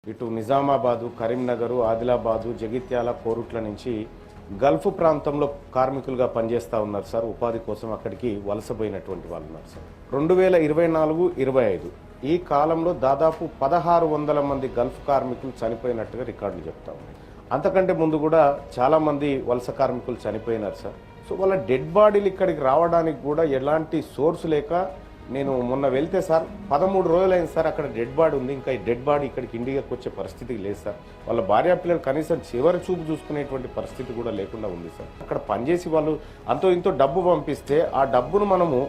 ఇటు నిజామాబాదు, కరీంనగర్, ఆదిలాబాదు, జగిత్యాల, కోరుట్ల నుంచి గల్ఫ్ ప్రాంతంలో కార్మికులుగా పనిచేస్తూ ఉన్నారు సార్. ఉపాధి కోసం అక్కడికి వలసపోయినటువంటి వాళ్ళు ఉన్నారు సార్. 2024-25 ఈ కాలంలో దాదాపు 1600 మంది గల్ఫ్ కార్మికులు చనిపోయినట్టుగా రికార్డులు చెప్తా ఉన్నాయి. అంతకంటే ముందు కూడా చాలామంది వలస కార్మికులు చనిపోయినారు సార్. సో వాళ్ళ డెడ్ బాడీలు ఇక్కడికి రావడానికి కూడా ఎలాంటి సోర్స్ లేక నేను మొన్న వెళ్తే సార్ 13 రోజులైంది సార్. అక్కడ డెడ్ బాడీ ఉంది, ఇంకా ఈ డెడ్ బాడీ ఇక్కడికి ఇండియాకి వచ్చే పరిస్థితి లేదు సార్. వాళ్ళ భార్య పిల్లలు కనీసం చివరి చూపు చూసుకునేటువంటి పరిస్థితి కూడా లేకుండా ఉంది సార్. అక్కడ పనిచేసి వాళ్ళు అంతో ఇంతో డబ్బు పంపిస్తే ఆ డబ్బును మనము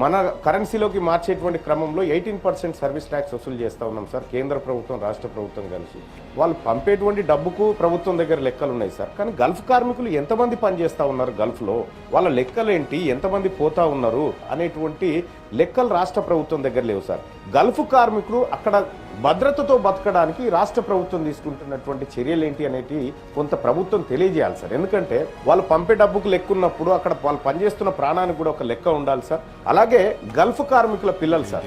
మన కరెన్సీలోకి మార్చేటువంటి క్రమంలో 18% సర్వీస్ ట్యాక్స్ వసూలు చేస్తూ ఉన్నాం సార్. కేంద్ర ప్రభుత్వం, రాష్ట్ర ప్రభుత్వం కలిసి వాళ్ళు పంపేటువంటి డబ్బుకు ప్రభుత్వం దగ్గర లెక్కలు ఉన్నాయి సార్. కానీ గల్ఫ్ కార్మికులు ఎంతమంది పనిచేస్తూ ఉన్నారు గల్ఫ్లో, వాళ్ళ లెక్కలేంటి, ఎంతమంది పోతా ఉన్నారు అనేటువంటి లెక్కలు రాష్ట్ర ప్రభుత్వం దగ్గర లేవు సార్. గల్ఫ్ కార్మికులు అక్కడ భద్రతతో బతకడానికి రాష్ట్ర ప్రభుత్వం తీసుకుంటున్నటువంటి చర్యలు ఏంటి అనేది కొంత ప్రభుత్వం తెలియజేయాలి సార్. ఎందుకంటే వాళ్ళు పంపే డబ్బుకు లెక్క ఉన్నప్పుడు అక్కడ వాళ్ళు పనిచేస్తున్న ప్రాణానికి కూడా ఒక లెక్క ఉండాలి సార్. అలాగే గల్ఫ్ కార్మికుల పిల్లలు సార్,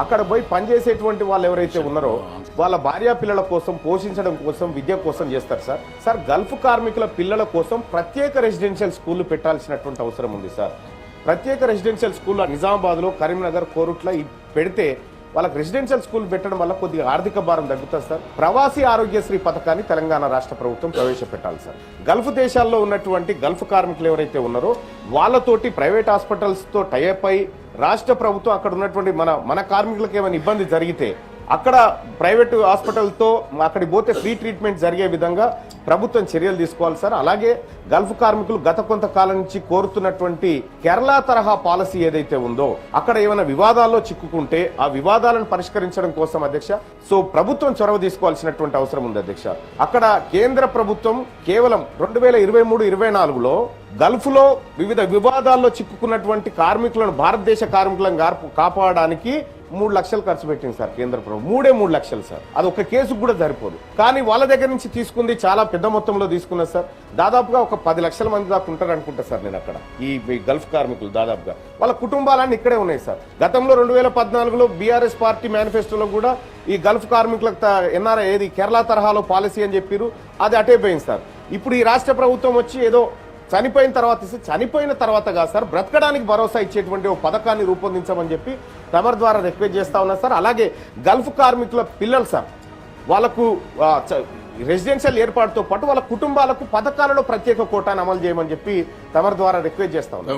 అక్కడ పోయి పనిచేసేటువంటి వాళ్ళు ఎవరైతే ఉన్నారో వాళ్ళ భార్య పిల్లల కోసం, పోషించడం కోసం, విద్య కోసం చేస్తారు సార్. సార్ గల్ఫ్ కార్మికుల పిల్లల కోసం ప్రత్యేక రెసిడెన్షియల్ స్కూళ్లు పెట్టాల్సినటువంటి అవసరం ఉంది సార్. ప్రత్యేక రెసిడెన్షియల్ స్కూల్ నిజామాబాద్లో, కరీంనగర్, కోరుట్ల పెడితే వాళ్ళకి రెసిడెన్షియల్ స్కూల్ పెట్టడం వల్ల కొద్దిగా ఆర్థిక భారం తగ్గుతుంది సార్. ప్రవాసీ ఆరోగ్యశ్రీ పథకాన్ని తెలంగాణ రాష్ట్ర ప్రభుత్వం ప్రవేశపెట్టాలి సార్. గల్ఫ్ దేశాల్లో ఉన్నటువంటి గల్ఫ్ కార్మికులు ఎవరైతే ఉన్నారో వాళ్ళతోటి ప్రైవేట్ హాస్పిటల్స్తో టైఅప్ అయి రాష్ట్ర ప్రభుత్వం అక్కడ ఉన్నటువంటి మన కార్మికులకు ఏమైనా ఇబ్బంది జరిగితే అక్కడ ప్రైవేటు హాస్పిటల్తో అక్కడికి పోతే ఫ్రీ ట్రీట్మెంట్ జరిగే విధంగా ప్రభుత్వం చర్యలు తీసుకోవాలి సార్. అలాగే గల్ఫ్ కార్మికులు గత కొంతకాలం నుంచి కోరుతున్నటువంటి కేరళ తరహా పాలసీ ఏదైతే ఉందో అక్కడ ఏమైనా వివాదాల్లో చిక్కుకుంటే ఆ వివాదాలను పరిష్కరించడం కోసం అధ్యక్ష ప్రభుత్వం చొరవ తీసుకోవాల్సినటువంటి అవసరం ఉంది అధ్యక్ష. అక్కడ కేంద్ర ప్రభుత్వం కేవలం 2023-24లో గల్ఫ్లో వివిధ వివాదాల్లో చిక్కుకున్నటువంటి కార్మికులను, భారతదేశ కార్మికులను కాపాడడానికి 3 లక్షలు ఖర్చు పెట్టింది సార్ కేంద్ర ప్రభుత్వం. 3 లక్షలు సార్. అది ఒక కేసుకు కూడా సరిపోదు. కానీ వాళ్ళ దగ్గర నుంచి తీసుకుంది చాలా పెద్ద మొత్తంలో తీసుకున్నారు సార్. దాదాపుగా ఒక 10 లక్షల మంది దాకా ఉంటారు అనుకుంటా సార్ నేను అక్కడ. ఈ గల్ఫ్ కార్మికులు దాదాపుగా వాళ్ళ కుటుంబాలన్నీ ఇక్కడే ఉన్నాయి సార్. గతంలో 2014లో బీఆర్ఎస్ పార్టీ మేనిఫెస్టోలో కూడా ఈ గల్ఫ్ కార్మికులకు ఎన్ఆర్ఐ ఏది కేరళ తరహాలో పాలసీ అని చెప్పారు, అది అటైపోయింది సార్. ఇప్పుడు ఈ రాష్ట్ర ప్రభుత్వం వచ్చి ఏదో చనిపోయిన తర్వాత కాదు సార్, బ్రతకడానికి భరోసా ఇచ్చేటువంటి ఒక పథకాన్ని రూపొందించమని చెప్పి తమరి ద్వారా రిక్వెస్ట్ చేస్తా ఉన్నారు సార్. అలాగే గల్ఫ్ కార్మికుల పిల్లలు సార్, వాళ్ళకు రెసిడెన్షియల్ ఏర్పాటుతో పాటు వాళ్ళ కుటుంబాలకు పథకాలలో ప్రత్యేక కోటాను అమలు చేయమని చెప్పి తమరి ద్వారా రిక్వెస్ట్ చేస్తా ఉన్నారు.